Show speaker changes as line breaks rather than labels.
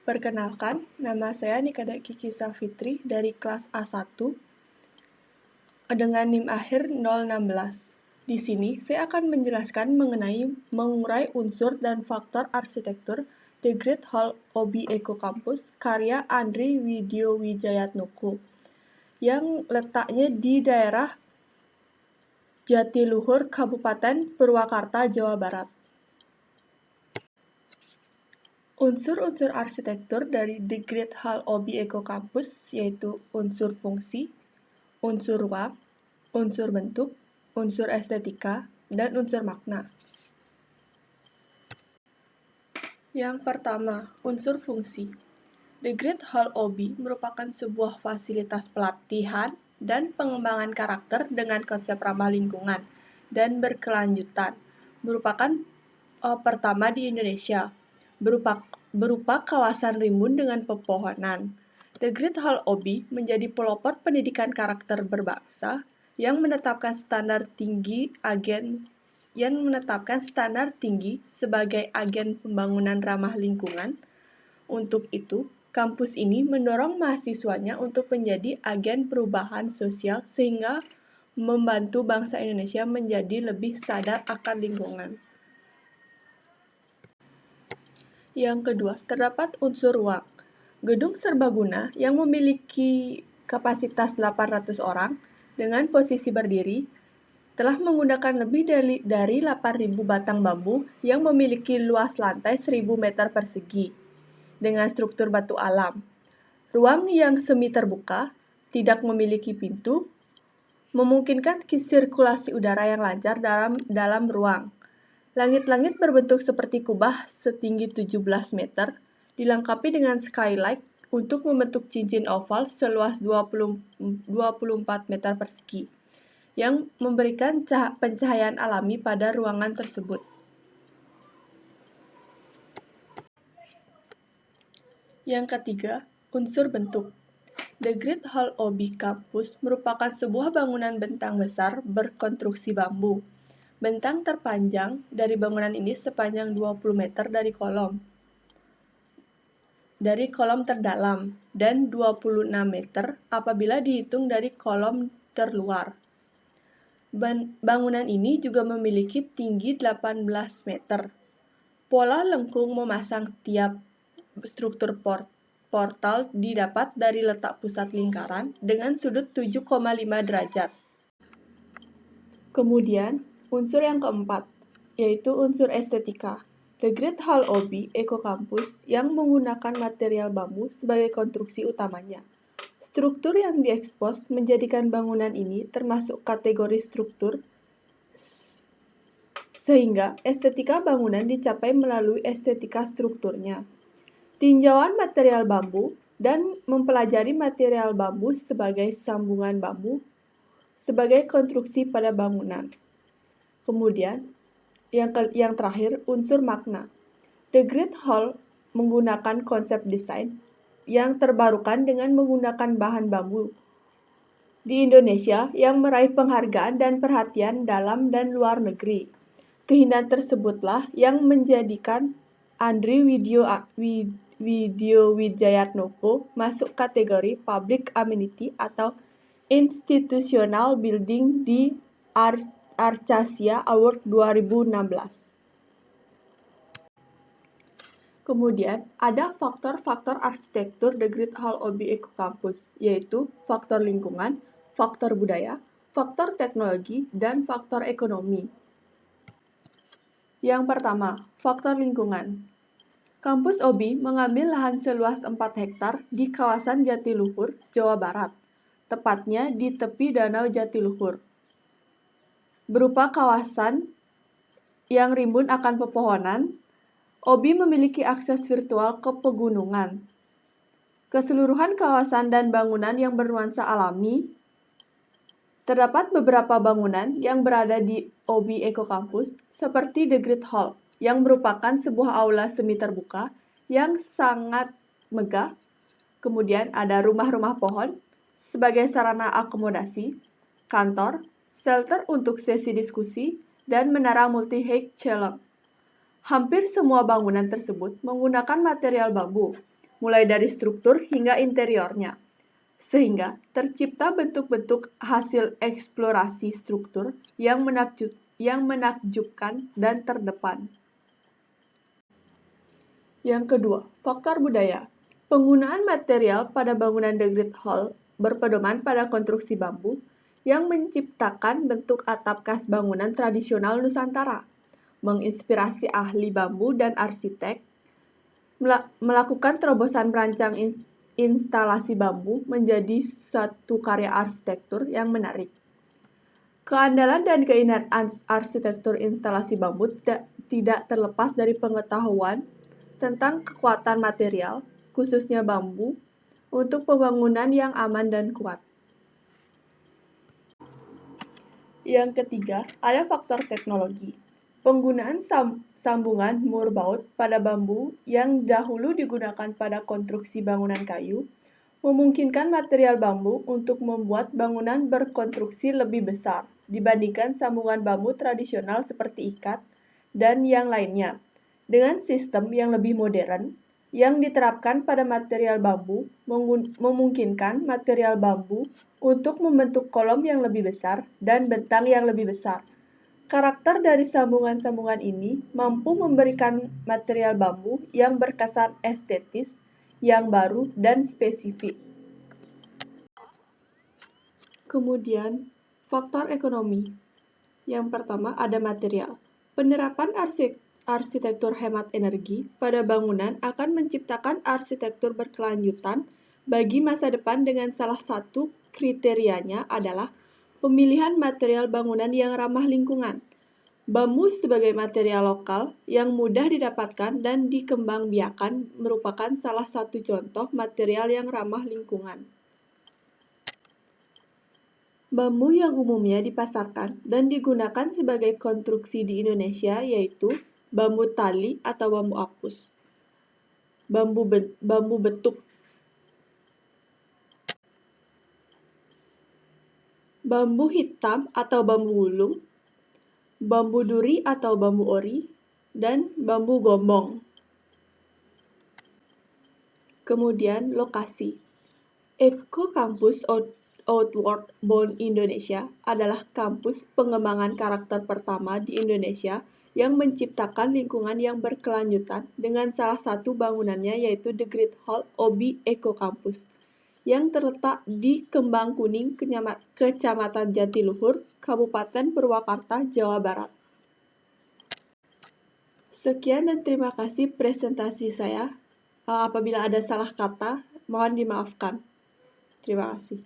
Perkenalkan, nama saya Nikada Kiki Safitri dari kelas A1 dengan NIM akhir 016. Di sini, saya akan menjelaskan mengenai mengurai unsur dan faktor arsitektur The Great Hall Obi Eco Campus karya Andri Widiowijayatnoko yang letaknya di daerah Jatiluhur, Kabupaten Purwakarta, Jawa Barat. Unsur-unsur arsitektur dari The Great Hall Obi Eco Campus yaitu unsur fungsi, unsur ruang, unsur bentuk, unsur estetika, dan unsur makna. Yang pertama, unsur fungsi. The Great Hall Obi merupakan sebuah fasilitas pelatihan dan pengembangan karakter dengan konsep ramah lingkungan dan berkelanjutan. Merupakan pertama di Indonesia, berupa kawasan rimbun dengan pepohonan. The Great Hall Obi menjadi pelopor pendidikan karakter berbangsa yang menetapkan standar tinggi sebagai agen pembangunan ramah lingkungan. Untuk itu, kampus ini mendorong mahasiswanya untuk menjadi agen perubahan sosial sehingga membantu bangsa Indonesia menjadi lebih sadar akan lingkungan. Yang kedua, terdapat unsur ruang. Gedung serbaguna yang memiliki kapasitas 800 orang dengan posisi berdiri telah menggunakan lebih dari 8.000 batang bambu yang memiliki luas lantai 1.000 meter persegi dengan struktur batu alam. Ruang yang semi terbuka, tidak memiliki pintu, memungkinkan sirkulasi udara yang lancar dalam ruang. Langit-langit berbentuk seperti kubah setinggi 17 meter, dilengkapi dengan skylight untuk membentuk cincin oval seluas 24 meter persegi, yang memberikan pencahayaan alami pada ruangan tersebut. Yang ketiga, unsur bentuk. The Great Hall Obi Campus merupakan sebuah bangunan bentang besar berkonstruksi bambu. Bentang terpanjang dari bangunan ini sepanjang 20 meter dari kolom terdalam dan 26 meter apabila dihitung dari kolom terluar. Bangunan ini juga memiliki tinggi 18 meter. Pola lengkung memasang tiap struktur portal didapat dari letak pusat lingkaran dengan sudut 7,5 derajat. Kemudian, unsur yang keempat, yaitu unsur estetika. The Great Hall Obi Eco Campus yang menggunakan material bambu sebagai konstruksi utamanya. Struktur yang diekspos menjadikan bangunan ini termasuk kategori struktur, sehingga estetika bangunan dicapai melalui estetika strukturnya. Tinjauan material bambu dan mempelajari material bambu sebagai sambungan bambu sebagai konstruksi pada bangunan. Kemudian, yang terakhir, unsur makna. The Great Hall menggunakan konsep desain yang terbarukan dengan menggunakan bahan bambu di Indonesia yang meraih penghargaan dan perhatian dalam dan luar negeri. Keindahan tersebutlah yang menjadikan Andri Widiowijayatnoko masuk kategori Public Amenity atau Institutional Building di Arcasia Award 2016. Kemudian, ada faktor-faktor arsitektur The Great Hall Obi Eco Campus, yaitu faktor lingkungan, faktor budaya, faktor teknologi, dan faktor ekonomi. Yang pertama, faktor lingkungan. Kampus Obi mengambil lahan seluas 4 hektar di kawasan Jatiluhur, Jawa Barat, tepatnya di tepi Danau Jatiluhur. Berupa kawasan yang rimbun akan pepohonan, Obi memiliki akses virtual ke pegunungan. Keseluruhan kawasan dan bangunan yang bernuansa alami. Terdapat beberapa bangunan yang berada di Obi Eco Campus, seperti The Great Hall, yang merupakan sebuah aula semi terbuka yang sangat megah. Kemudian ada rumah-rumah pohon sebagai sarana akomodasi, kantor, shelter untuk sesi diskusi, dan menara multi-height challenge. Hampir semua bangunan tersebut menggunakan material bambu. mulai dari struktur hingga interiornya, sehingga tercipta bentuk-bentuk hasil eksplorasi struktur yang menakjubkan dan terdepan. Yang kedua, faktor budaya. Penggunaan material pada bangunan The Great Hall berpedoman pada konstruksi bambu yang menciptakan bentuk atap khas bangunan tradisional Nusantara, menginspirasi ahli bambu dan arsitek, melakukan terobosan merancang instalasi bambu menjadi suatu karya arsitektur yang menarik. Keandalan dan keindahan arsitektur instalasi bambu tidak terlepas dari pengetahuan tentang kekuatan material, khususnya bambu, untuk pembangunan yang aman dan kuat. Yang ketiga, ada faktor teknologi. Penggunaan sambungan murbaut pada bambu yang dahulu digunakan pada konstruksi bangunan kayu memungkinkan material bambu untuk membuat bangunan berkonstruksi lebih besar dibandingkan sambungan bambu tradisional seperti ikat dan yang lainnya. Dengan sistem yang lebih modern, yang diterapkan pada material bambu memungkinkan material bambu untuk membentuk kolom yang lebih besar dan bentang yang lebih besar. Karakter dari sambungan-sambungan ini mampu memberikan material bambu yang berkesan estetis, yang baru dan spesifik. Kemudian, faktor ekonomi. Yang pertama ada material. Penerapan arsitektur hemat energi pada bangunan akan menciptakan arsitektur berkelanjutan bagi masa depan dengan salah satu kriterianya adalah pemilihan material bangunan yang ramah lingkungan. Bambu sebagai material lokal yang mudah didapatkan dan dikembangbiakan merupakan salah satu contoh material yang ramah lingkungan. Bambu yang umumnya dipasarkan dan digunakan sebagai konstruksi di Indonesia yaitu bambu tali atau bambu apus, bambu betuk, bambu hitam atau bambu wulung, bambu duri atau bambu ori, dan bambu gombong. Kemudian lokasi. Eko Kampus Outward Bound Indonesia adalah kampus pengembangan karakter pertama di Indonesia yang menciptakan lingkungan yang berkelanjutan dengan salah satu bangunannya yaitu The Great Hall OB Eko Kampus yang terletak di Kembang Kuning, Kecamatan Jatiluhur, Kabupaten Purwakarta, Jawa Barat. Sekian dan terima kasih presentasi saya. Apabila ada salah kata, mohon dimaafkan. Terima kasih.